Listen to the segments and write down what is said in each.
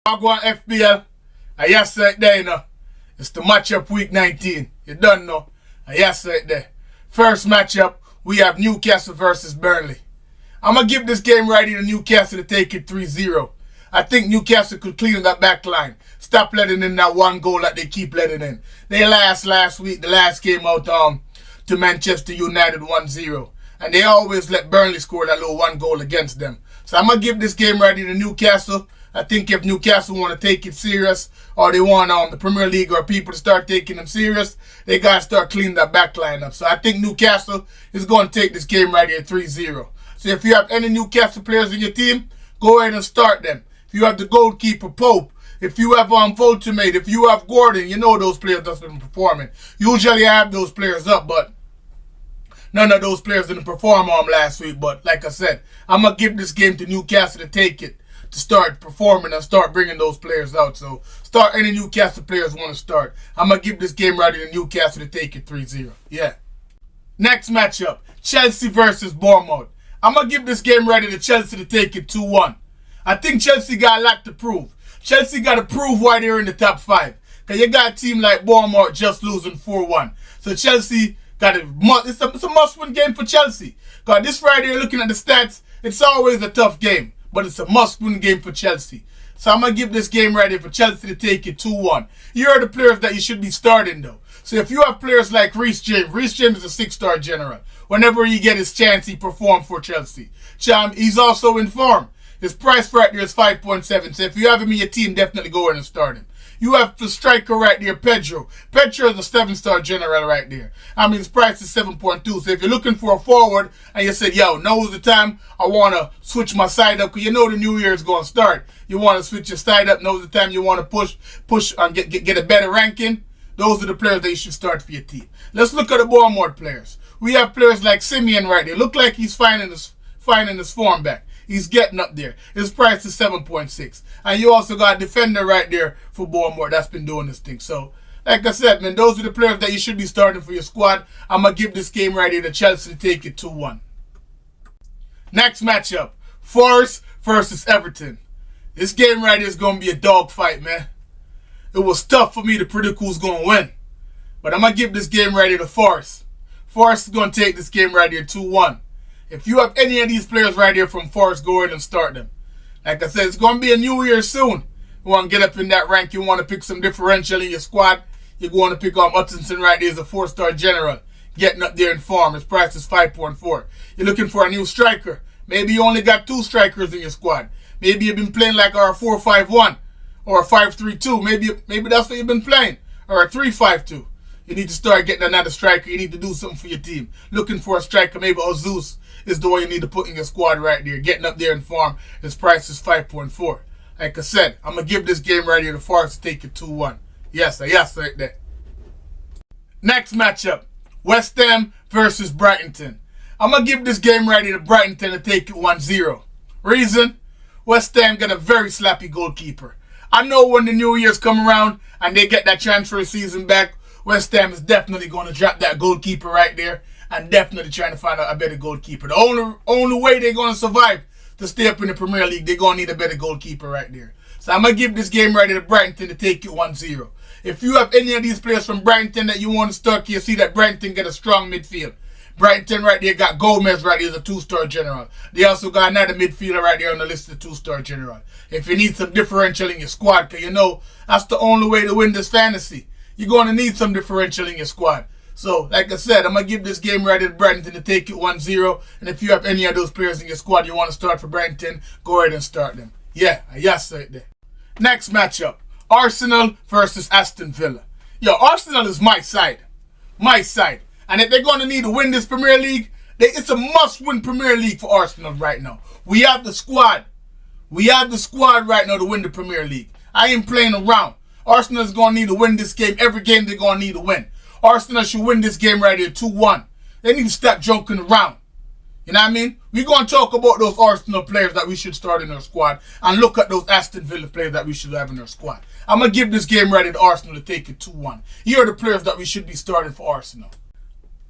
I go on FBL. And yes, right there, you know. It's the matchup week 19. You don't know. And yes, right there. First matchup, we have Newcastle versus Burnley. I'm going to give this game right here to Newcastle to take it 3-0. I think Newcastle could clean that back line. Stop letting in that one goal that they keep letting in. They last week, the last game out to Manchester United 1-0. And they always let Burnley score that little one goal against them. So I'm going to give this game right here to Newcastle. I think if Newcastle want to take it serious, or they want the Premier League or people to start taking them serious, they got to start cleaning that back line up. So I think Newcastle is going to take this game right here 3-0. So if you have any Newcastle players in your team, go ahead and start them. If you have the goalkeeper, Pope, if you have Voltimate, if you have Gordon, you know those players that's been performing. Usually I have those players up, but none of those players didn't perform last week. But like I said, I'm going to give this game to Newcastle to take it, to start performing and start bringing those players out. So start any Newcastle players want to start. I'm going to give this game right to Newcastle to take it 3-0. Yeah. Next matchup, Chelsea versus Bournemouth. I'm going to give this game right to Chelsea to take it 2-1. I think Chelsea got a lot to prove. Chelsea got to prove why they're in the top 5. Because you got a team like Bournemouth just losing 4-1. So Chelsea got it's a must-win game for Chelsea. Because this Friday, looking at the stats, it's always a tough game. But it's a must-win game for Chelsea. So I'm going to give this game right here for Chelsea to take it 2-1. Here are the players that you should be starting, though. So if you have players like Reece James is a 6-star general. Whenever he get his chance, he performs for Chelsea. He's also in form. His price right there is 5.7. So if you have him in your team, definitely go in and start him. You have the striker right there, Pedro. Pedro is a 7-star general right there. I mean, his price is 7.2. So if you're looking for a forward and you said, yo, now's the time I want to switch my side up, because you know the new year is going to start. You want to switch your side up. Now's the time you want to push and get a better ranking. Those are the players that you should start for your team. Let's look at the Bournemouth players. We have players like Simeon right there. Look like he's finding his form back. He's getting up there. His price is 7.6. And you also got a defender right there for Bournemouth that's been doing this thing. So, like I said, man, those are the players that you should be starting for your squad. I'm going to give this game right here to Chelsea to take it 2-1. Next matchup, Forest versus Everton. This game right here is going to be a dogfight, man. It was tough for me to predict who's going to win. But I'm going to give this game right here to Forest. Forest is going to take this game right here 2-1. If you have any of these players right here from Forest, go ahead and start them. Like I said, it's going to be a new year soon. You want to get up in that rank. You want to pick some differential in your squad. You're going to pick up Hutchinson right there as a 4-star general. Getting up there in form. His price is 5.4. You're looking for a new striker. Maybe you only got 2 strikers in your squad. Maybe you've been playing like a 4-5-1 or a 5-3-2. Maybe that's what you've been playing. Or a 3-5-2. You need to start getting another striker. You need to do something for your team. Looking for a striker. Maybe Ozus is the one you need to put in your squad right there. Getting up there in form. His price is 5.4. Like I said, I'm going to give this game right here to Forest to take it 2-1. Yes, right there. Next matchup, West Ham versus Brighton. I'm going to give this game right here to Brighton to take it 1-0. Reason? West Ham got a very slappy goalkeeper. I know when the New Year's come around and they get that transfer season back, West Ham is definitely going to drop that goalkeeper right there and definitely trying to find out a better goalkeeper. The only way they're going to survive to stay up in the Premier League, they're going to need a better goalkeeper right there. So I'm going to give this game right to Brighton to take it 1-0. If you have any of these players from Brighton that you want to start, you see that Brighton get a strong midfield. Brighton right there got Gomez right there as a 2-star general. They also got another midfielder right there on the list of 2-star general. If you need some differential in your squad, because you know that's the only way to win this fantasy. You're going to need some differential in your squad. So, like I said, I'm going to give this game right to Brighton to take it 1-0. And if you have any of those players in your squad you want to start for Brighton, go ahead and start them. Yeah, yes, right there. Next matchup, Arsenal versus Aston Villa. Yo, Arsenal is my side. My side. And if they're going to need to win this Premier League, it's a must-win Premier League for Arsenal right now. We have the squad. We have the squad right now to win the Premier League. I ain't playing around. Arsenal is going to need to win this game. Every game they're going to need to win. Arsenal should win this game right here 2-1. They need to stop joking around. You know what I mean? We're going to talk about those Arsenal players that we should start in our squad and look at those Aston Villa players that we should have in our squad. I'm going to give this game right to Arsenal to take it 2-1. Here are the players that we should be starting for Arsenal.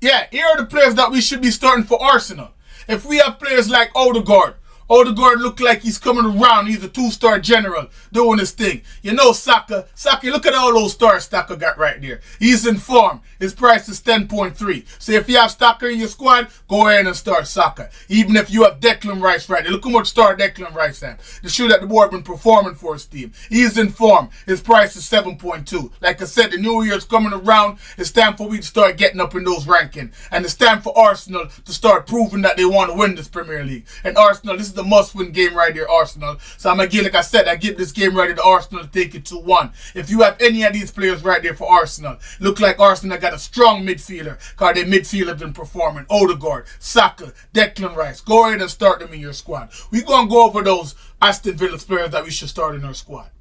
Yeah, here are the players that we should be starting for Arsenal. If we have players like Odegaard, Odegaard look like he's coming around. He's a 2-star general doing his thing. You know Saka, look at all those stars Saka got right there. He's in form. His price is 10.3. So if you have Saka in your squad, go ahead and start Saka. Even if you have Declan Rice right there. Look how much star Declan Rice has. The shoe that the board been performing for his team. He's in form. His price is 7.2. Like I said, the new year's coming around. It's time for we to start getting up in those rankings. And it's time for Arsenal to start proving that they want to win this Premier League. And Arsenal, this is the must-win game right here, Arsenal. So I'm going to give, like I said, I give this game right here to Arsenal to take it 2-1. If you have any of these players right there for Arsenal, look like Arsenal got a strong midfielder because their midfield have been performing. Odegaard, Saka, Declan Rice. Go ahead and start them in your squad. We're going to go over those Aston Villa players that we should start in our squad.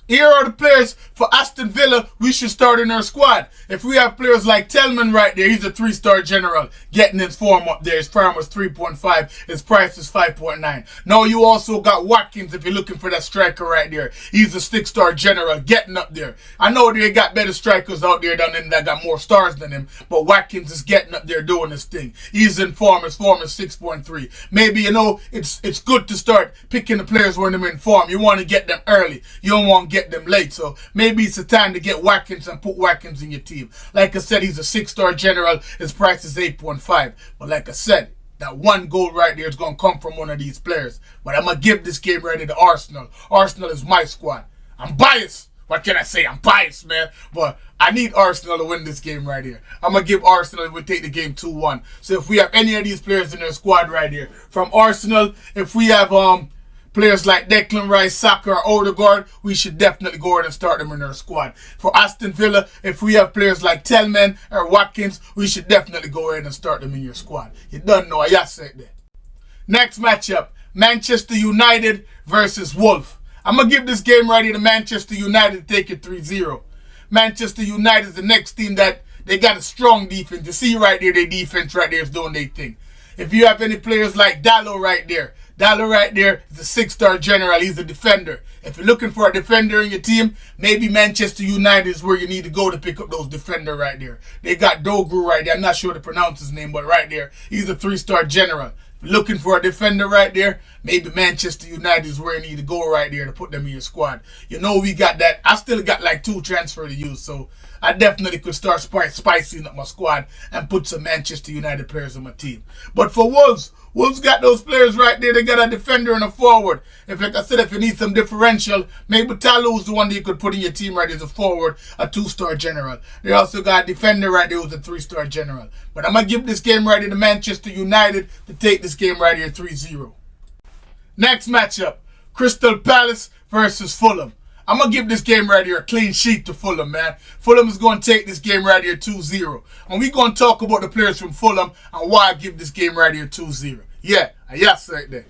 Here are the players for Aston Villa we should start in our squad. If we have players like Tellman right there, he's a 3-star general, getting his form up there. His form was 3.5. His price is 5.9. Now you also got Watkins if you're looking for that striker right there. He's a 6-star general, getting up there. I know they got better strikers out there than him that got more stars than him, but Watkins is getting up there doing his thing. He's in form. His form is 6.3. Maybe, it's good to start picking the players when they're in form. You want to get them early. You don't want to get them late. So maybe it's a time to get Watkins and put Watkins in your team. Like I said, he's a 6-star general. His price is 8.5. But like I said, that one goal right there is going to come from one of these players. But I'm going to give this game right to Arsenal. Arsenal is my squad. I'm biased. What can I say? I'm biased, man. But I need Arsenal to win this game right here. I'm going to give Arsenal, we'll take the game 2-1. So if we have any of these players in their squad right here, from Arsenal, if we have players like Declan Rice, Saka, or Odegaard, we should definitely go ahead and start them in our squad. For Aston Villa, if we have players like Tellman or Watkins, we should definitely go ahead and start them in your squad. You don't know, I said that. Next matchup, Manchester United versus Wolves. I'm going to give this game right here to Manchester United to take it 3-0. Manchester United is the next team that they got a strong defense. You see right there, their defense right there is doing their thing. If you have any players like Dalot right there is a 6-star general. He's a defender. If you're looking for a defender in your team, maybe Manchester United is where you need to go to pick up those defenders right there. They got Dogru right there. I'm not sure to pronounce his name, but right there, he's a 3-star general. If you're looking for a defender right there, maybe Manchester United is where you need to go right there to put them in your squad. We got that. I still got like 2 transfer to use, so I definitely could start spicing up my squad and put some Manchester United players on my team. But for Wolves got those players right there. They got a defender and a forward. Like I said, if you need some differential, maybe Talou's the one that you could put in your team right as a forward, a 2-star general. They also got a defender right there who's a 3-star general. But I'm going to give this game right here to Manchester United to take this game right here 3-0. Next matchup, Crystal Palace versus Fulham. I'm going to give this game right here a clean sheet to Fulham, man. Fulham is going to take this game right here 2-0. And we're going to talk about the players from Fulham and why I give this game right here 2-0. Yeah, yes right there.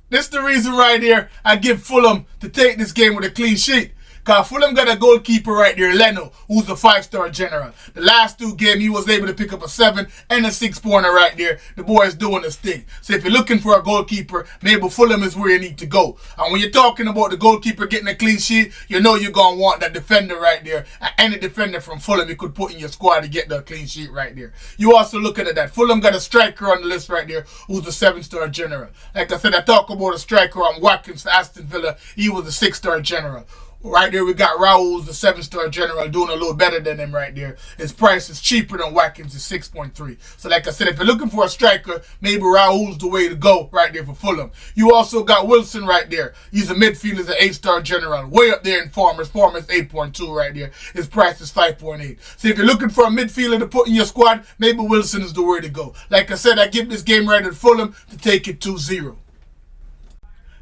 This is the reason right here I give Fulham to take this game with a clean sheet. Because Fulham got a goalkeeper right there, Leno, who's a 5-star general. The last 2 games, he was able to pick up a 7 and a 6-pointer right there. The boy is doing his thing. So if you're looking for a goalkeeper, maybe Fulham is where you need to go. And when you're talking about the goalkeeper getting a clean sheet, you know you're going to want that defender right there. And any defender from Fulham you could put in your squad to get the clean sheet right there. You also looking at that. Fulham got a striker on the list right there who's a 7-star general. Like I said, I talk about a striker on Watkins for Aston Villa. He was a 6-star general. Right there, we got Raul's the 7-star general doing a little better than him right there. His price is cheaper than Watkins, is 6.3. So like I said, if you're looking for a striker, maybe Raul's the way to go right there for Fulham. You also got Wilson right there. He's a midfielder, he's an 8-star general. Way up there in form. His form is 8.2 right there. His price is 5.8. So if you're looking for a midfielder to put in your squad, maybe Wilson is the way to go. Like I said, I give this game right at Fulham to take it 2-0.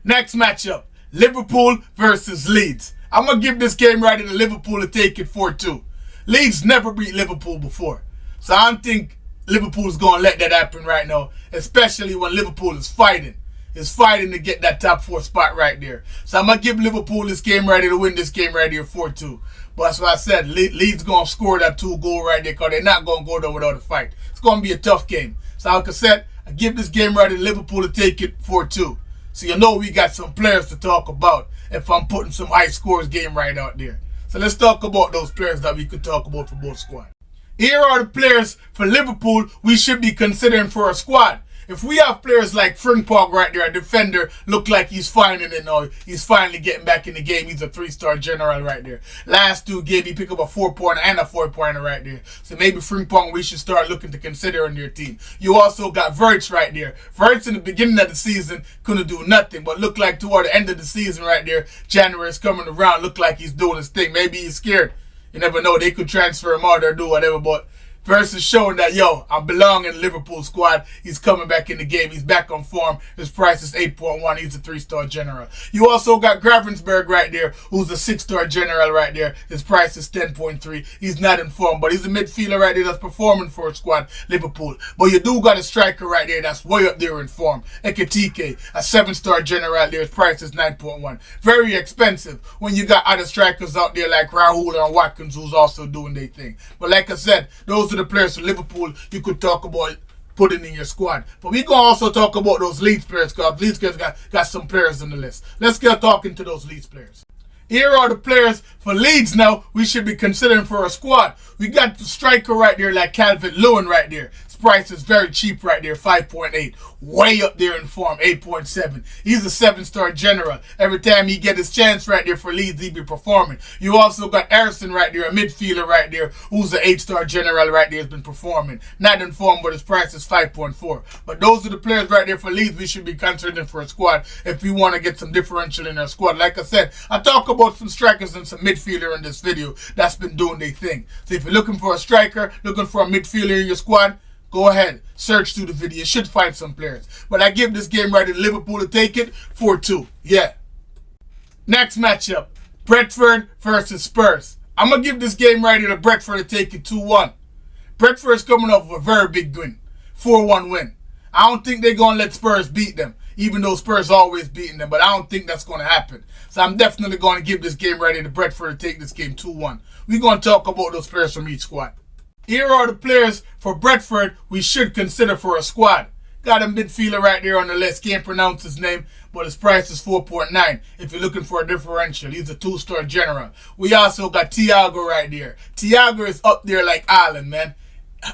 Next matchup, Liverpool versus Leeds. I'm going to give this game right to Liverpool to take it 4-2. Leeds never beat Liverpool before. So I don't think Liverpool's going to let that happen right now, especially when Liverpool is fighting. It's fighting to get that top 4 spot right there. So I'm going to give Liverpool this game right here to win this game right here 4-2. But that's what I said. Leeds going to score that 2 goal right there because they're not going to go there without a fight. It's going to be a tough game. So like I said, I give this game right to Liverpool to take it 4-2. So you know we got some players to talk about if I'm putting some high scores game right out there. So let's talk about those players that we could talk about for both squads. Here are the players for Liverpool we should be considering for a squad. If we have players like Frimpong right there, a defender, look like he's finding it now. He's finally getting back in the game. He's a 3-star general right there. Last 2 games, he picked up a 4-pointer and a 4-pointer right there. So maybe Frimpong we should start looking to consider on your team. You also got Verts right there. Verts in the beginning of the season couldn't do nothing, but look like toward the end of the season right there, January is coming around, look like he's doing his thing. Maybe he's scared. You never know. They could transfer him out or do whatever, but versus showing that, yo, I belong in the Liverpool squad. He's coming back in the game. He's back on form. His price is 8.1. He's a 3-star general. You also got Gravensberg right there, who's a 6-star general right there. His price is 10.3. He's not in form, but he's a midfielder right there that's performing for a squad, Liverpool. But you do got a striker right there that's way up there in form. Ekitike, a 7-star general right there. His price is 9.1. Very expensive when you got other strikers out there like Rahul and Watkins who's also doing their thing. But like I said, those are the players for Liverpool you could talk about putting in your squad. But we can also talk about those Leeds players, because Leeds players got some players on the list. Let's get talking to those Leeds players. Here are the players for Leeds now we should be considering for a squad. We got the striker right there like Calvert-Lewin right there. His price is very cheap right there, 5.8. Way up there in form, 8.7. He's a 7-star general. Every time he get his chance right there for Leeds, he be performing. You also got Harrison right there, a midfielder right there, who's an 8-star general right there, has been performing. Not in form, but his price is 5.4. But those are the players right there for Leeds we should be considering for a squad if we want to get some differential in our squad. Like I said, I talk about some strikers and some midfielder in this video that's been doing their thing. So if you're looking for a striker, looking for a midfielder in your squad, go ahead, search through the video. You should find some players. But I give this game right to Liverpool to take it 4-2. Yeah. Next matchup, Brentford versus Spurs. I'm going to give this game right to Brentford to take it 2-1. Brentford's coming off of a very big win. 4-1 win. I don't think they're going to let Spurs beat them, even though Spurs always beating them. But I don't think that's going to happen. So I'm definitely going to give this game right to Brentford to take this game 2-1. We're going to talk about those players from each squad. Here are the players for Brentford we should consider for a squad. Got a midfielder right there on the list. Can't pronounce his name, but his price is 4.9. If you're looking for a differential, he's a 2-star general. We also got Thiago right there. Thiago is up there like Allen, man.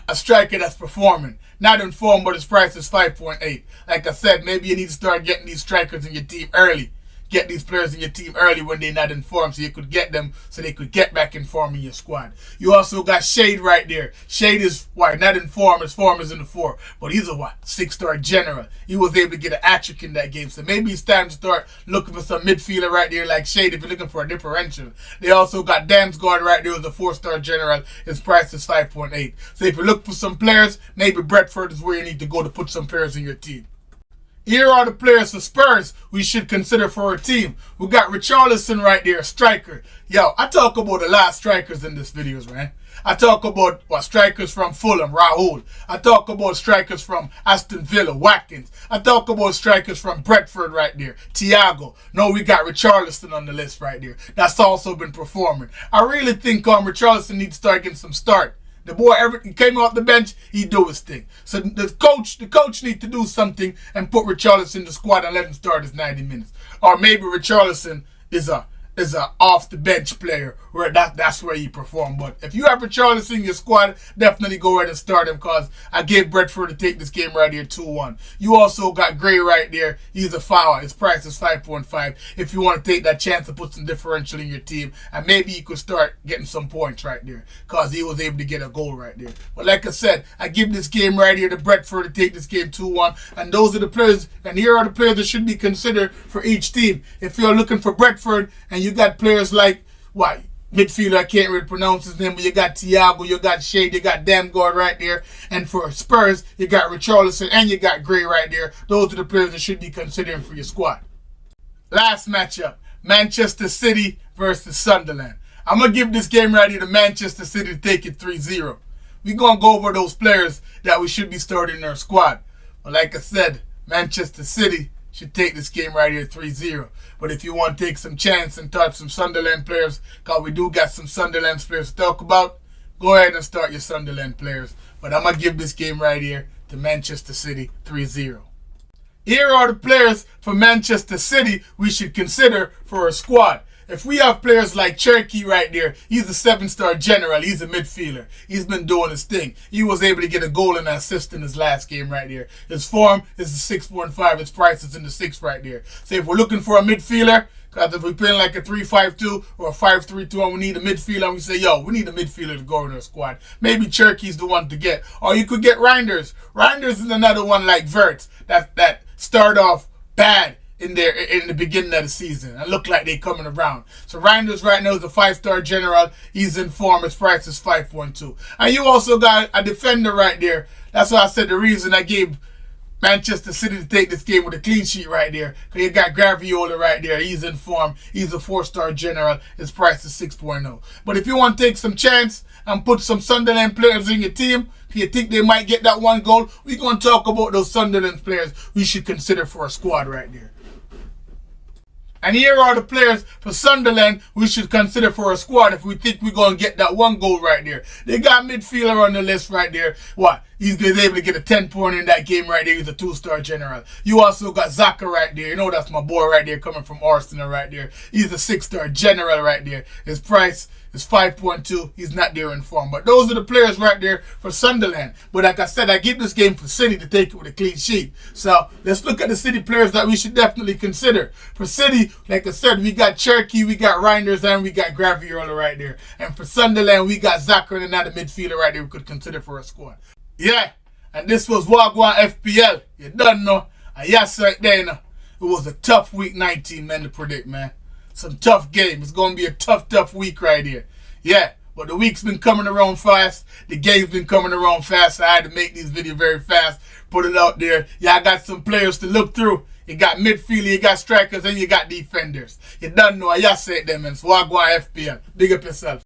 A striker that's performing. Not in form, but his price is 5.8. Like I said, maybe you need to start getting these strikers in your team early. Get these players in your team early when they're not in form, so you could get them so they could get back in form in your squad. You also got Shade right there. Shade is not in form. His form is in the 4, but he's a 6-star general. He was able to get an hat-trick in that game, so maybe it's time to start looking for some midfielder right there like Shade if you're looking for a differential. They also got Damsgaard right there with a 4-star general. His price is 5.8. So if you look for some players, maybe Brentford is where you need to go to put some players in your team. Here are the players for Spurs we should consider for our team. We got Richarlison right there, striker. Yo, I talk about a lot of strikers in this videos, man. I talk about strikers from Fulham, Rahul. I talk about strikers from Aston Villa, Watkins. I talk about strikers from Brentford right there, Thiago. No, we got Richarlison on the list right there. That's also been performing. I really think Richarlison needs to start getting some start. The boy he came off the bench, he do his thing. So the coach need to do something and put Richarlison in the squad and let him start his 90 minutes. Or maybe Richarlison is a off the bench player where that's where he perform. But if you have Richarlison in your squad, definitely go ahead and start him, because I gave Brentford to take this game right here 2-1. You also got Gray right there. He's a foul. His price is 5.5. If you want to take that chance to put some differential in your team, and maybe you could start getting some points right there, because he was able to get a goal right there. But like I said, I give this game right here to Brentford to take this game 2-1. And those are the players, and here are the players that should be considered for each team. If you're looking for Brentford and you got players like, midfielder, I can't really pronounce his name, but you got Thiago, you got Shade, you got Damsgaard right there. And for Spurs, you got Richarlison and you got Gray right there. Those are the players that should be considering for your squad. Last matchup, Manchester City versus Sunderland. I'm going to give this game right here to Manchester City to take it 3-0. We're going to go over those players that we should be starting in our squad. But like I said, Manchester City should take this game right here 3-0. But if you want to take some chance and start some Sunderland players, because we do got some Sunderland players to talk about, go ahead and start your Sunderland players. But I'm going to give this game right here to Manchester City 3-0. Here are the players for Manchester City we should consider for a squad. if we have players like Cherokee right there, he's a 7-star general. He's a midfielder. He's been doing his thing. He was able to get a goal and an assist in his last game right there. His form is a 6.5. His price is in the 6 right there. So if we're looking for a midfielder, because if we're playing like a 3-5-2 or a 5-3-2 and we need a midfielder and we say, yo, we need a midfielder to go in our squad, maybe Cherokee the one to get. Or you could get Reinders. Reinders is another one like Verts that start off bad in the beginning of the season and look like they coming around. So Reinders right now is a 5-star general. He's in form. His price is 5.2. And you also got a defender right there. That's why I said the reason I gave Manchester City to take this game with a clean sheet right there. Because you got Graviola right there. He's in form. He's a 4-star general. His price is 6.0. But if you want to take some chance and put some Sunderland players in your team, if you think they might get that one goal, we're going to talk about those Sunderland players we should consider for a squad right there. And here are the players for Sunderland we should consider for a squad if we think we're going to get that one goal right there. They got midfielder on the list right there. What? He's able to get a 10-point in that game right there. He's a 2-star general. You also got Zaka right there. You know that's my boy right there coming from Arsenal right there. He's a 6-star general right there. His price is 5.2. He's not there in form. But those are the players right there for Sunderland. But like I said, I give this game for City to take it with a clean sheet. So let's look at the City players that we should definitely consider. For City, like I said, we got Cherokee, we got Reinders, and we got Graviola right there. And for Sunderland, we got Zaka and another midfielder right there we could consider for a squad. Yeah, and this was Wagwan FPL. You done know. And yes, right there, you know. It was a tough week 19, man, to predict, man. Some tough game. It's going to be a tough week right here. Yeah, but the week's been coming around fast. The game's been coming around fast. So I had to make these videos very fast. Put it out there. Yeah, I got some players to look through. You got midfielder, you got strikers, and you got defenders. You done know. I just said them, man. So Wagwan FPL. Big up yourself.